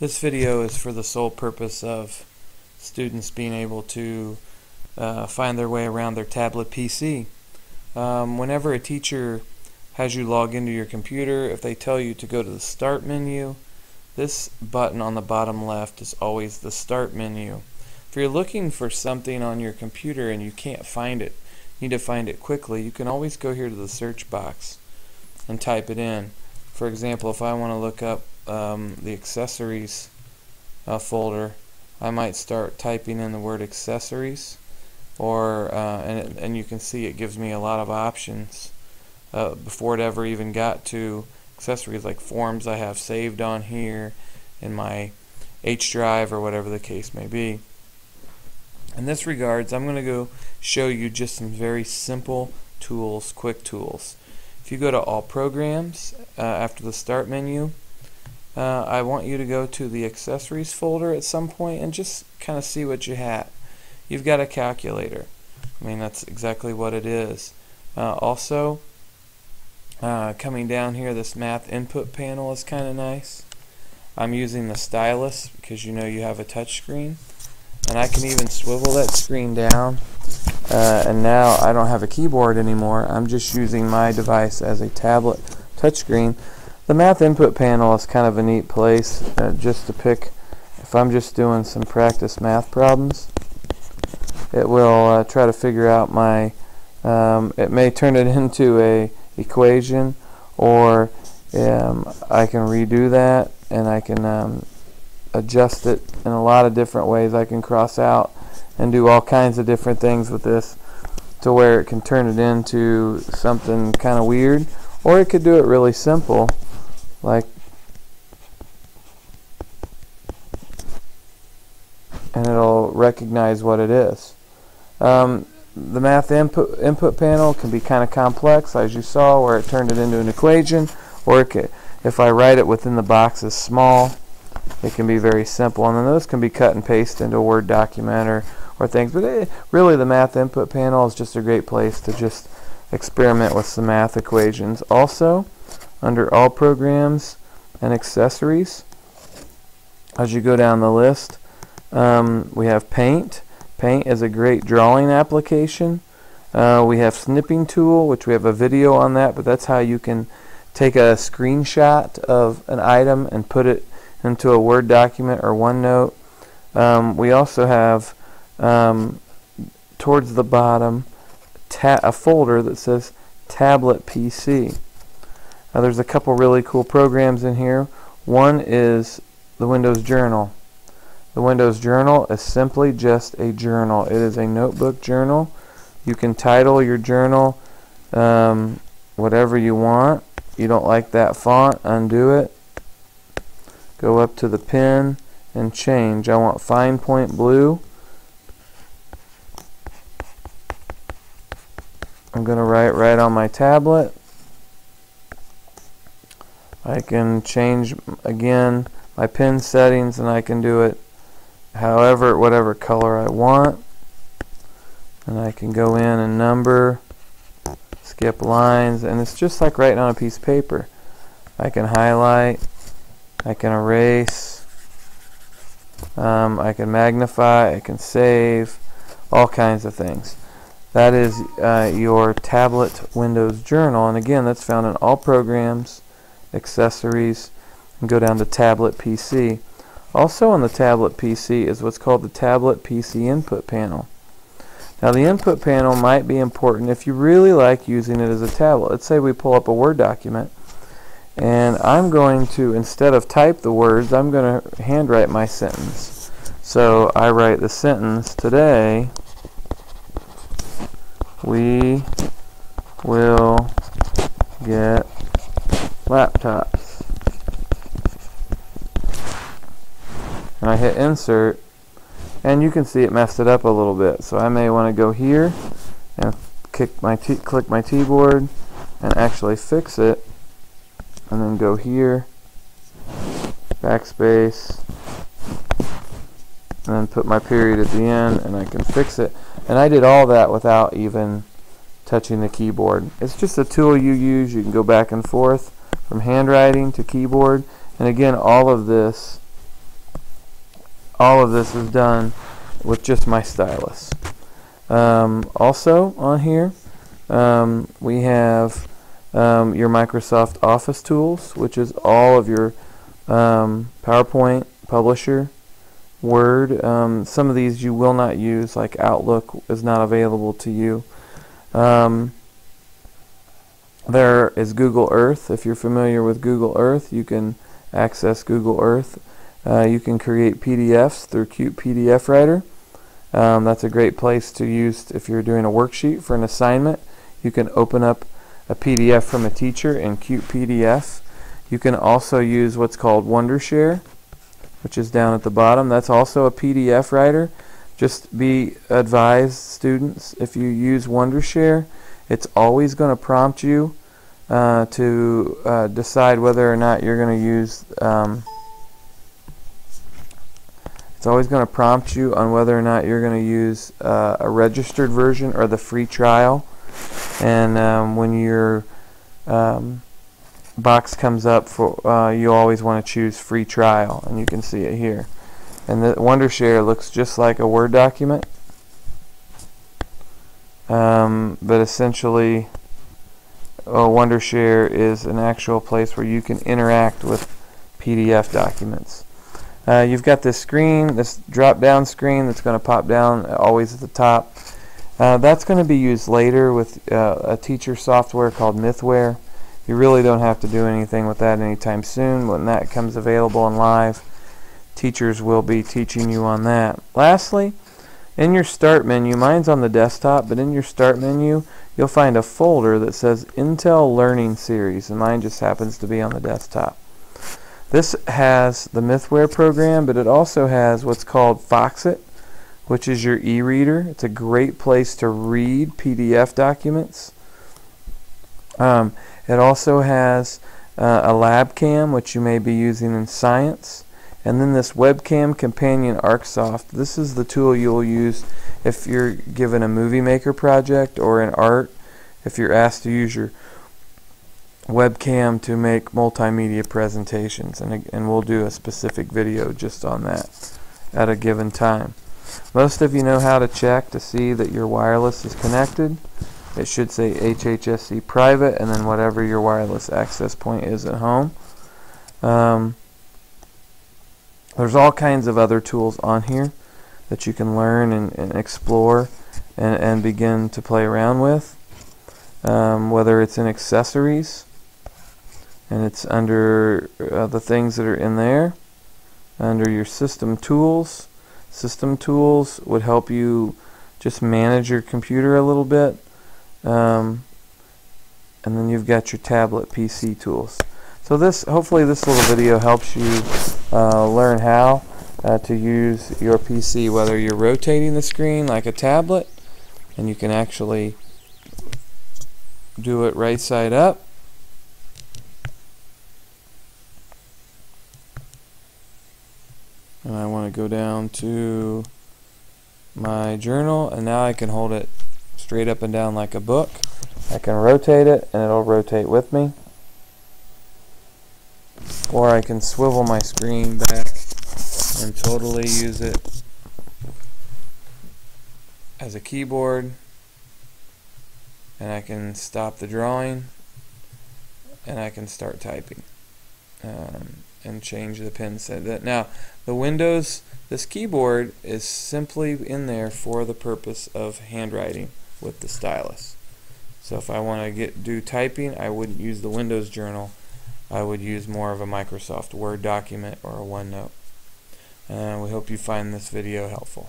This video is for the sole purpose of students being able to find their way around their tablet PC. Whenever a teacher has you log into your computer, if they tell you to go to the Start menu, this button on the bottom left is always the Start menu. If you're looking for something on your computer and you can't find it, need to find it quickly, you can always go here to the search box and type it in. For example, if I want to look up the accessories folder, I might start typing in the word accessories, and you can see it gives me a lot of options before it ever even got to accessories like forms I have saved on here in my H drive or whatever the case may be. In this regards, I'm going to go show you just some very simple tools, quick tools. If you go to All Programs after the Start menu, I want you to go to the Accessories folder at some point and just kind of see what you have. You've got a calculator. I mean, that's exactly what it is. Also, coming down here, this math input panel is kind of nice. I'm using the stylus because you know you have a touch screen, and I can even swivel that screen down, and now I don't have a keyboard anymore. I'm just using my device as a tablet touchscreen. The math input panel is kind of a neat place just to pick. If I'm just doing some practice math problems, it will try to figure out my it may turn it into a equation, or I can redo that, and I can adjust it in a lot of different ways. I can cross out and do all kinds of different things with this to where it can turn it into something kind of weird, or it could do it really simple, like, and it'll recognize what it is. The math input panel can be kind of complex, as you saw, where it turned it into an equation, or it can, if I write it within the boxes small, it can be very simple, and then those can be cut and pasted into a Word document or things. But really, the math input panel is just a great place to just experiment with some math equations. Also, under All Programs and Accessories, as you go down the list, we have Paint. Paint is a great drawing application. We have Snipping Tool, which we have a video on that, but that's how you can take a screenshot of an item and put it into a Word document or OneNote. We also have towards the bottom a folder that says Tablet PC. Now there's a couple really cool programs in here. One is the Windows Journal. The Windows Journal is simply just a journal. It is a notebook journal. You can title your journal whatever you want. You don't like that font, undo it. Go up to the pen and change. I want fine point blue. I'm going to write right on my tablet. I can change again my pen settings, and I can do it however, whatever color I want. And I can go in and number, skip lines, and it's just like writing on a piece of paper. I can highlight, I can erase, I can magnify, I can save, all kinds of things. That is your tablet Windows Journal, and again, that's found in All Programs, Accessories, and go down to Tablet PC. Also on the Tablet PC is what's called the Tablet PC Input Panel. Now the input panel might be important if you really like using it as a tablet. Let's say we pull up a Word document, and I'm going to, instead of type the words, I'm going to handwrite my sentence. So I write the sentence, today we will get laptops. And I hit insert, and you can see it messed it up a little bit. So I may want to go here and click my keyboard and actually fix it, and then go here, backspace, and then put my period at the end, and I can fix it. And I did all that without even touching the keyboard. It's just a tool you use. You can go back and forth from handwriting to keyboard, and again, all of this all of this is done with just my stylus. Also on here, we have your Microsoft Office tools, which is all of your PowerPoint, Publisher, Word. Some of these you will not use, like Outlook is not available to you. There is Google Earth. If you're familiar with Google Earth, you can access Google Earth. You can create PDFs through Cute PDF Writer. That's a great place to use if you're doing a worksheet for an assignment. You can open up a PDF from a teacher in Cute PDF. You can also use what's called Wondershare, which is down at the bottom. That's also a PDF writer. Just be advised, students, if you use Wondershare, it's always going to prompt you to decide whether or not you're going to use it's always going to prompt you on whether or not you're going to use a registered version or the free trial. And when your box comes up, for you always want to choose free trial, and you can see it here. And the Wondershare looks just like a Word document, but essentially Wondershare is an actual place where you can interact with PDF documents. You've got this screen, this drop-down screen that's going to pop down always at the top. That's going to be used later with a teacher software called Mythware. You really don't have to do anything with that anytime soon. When that comes available and live, teachers will be teaching you on that. Lastly, in your Start menu, mine's on the desktop, but in your Start menu, you'll find a folder that says Intel Learning Series, and mine just happens to be on the desktop. This has the Mythware program, but it also has what's called Foxit, which is your e-reader. It's a great place to read PDF documents. It also has a LabCam, which you may be using in science. And then this Webcam Companion ArcSoft. This is the tool you'll use if you're given a movie maker project or in art, if you're asked to use your webcam to make multimedia presentations, and we'll do a specific video just on that at a given time. Most of you know how to check to see that your wireless is connected. It should say HHSC private and then whatever your wireless access point is at home. There's all kinds of other tools on here that you can learn and explore and begin to play around with, whether it's in accessories, and it's under the things that are in there, under your system tools. System tools would help you just manage your computer a little bit, and then you've got your tablet PC tools. So hopefully this little video helps you learn how to use your PC, whether you're rotating the screen like a tablet, and you can actually do it right side up, and I want to go down to my journal, and now I can hold it straight up and down like a book. I can rotate it and it'll rotate with me, or I can swivel my screen back and totally use it as a keyboard, and I can stop the drawing and I can start typing and change the pen set. Now the Windows, this keyboard is simply in there for the purpose of handwriting with the stylus. So if I want to do typing, I wouldn't use the Windows Journal. I would use more of a Microsoft Word document or a OneNote. We hope you find this video helpful.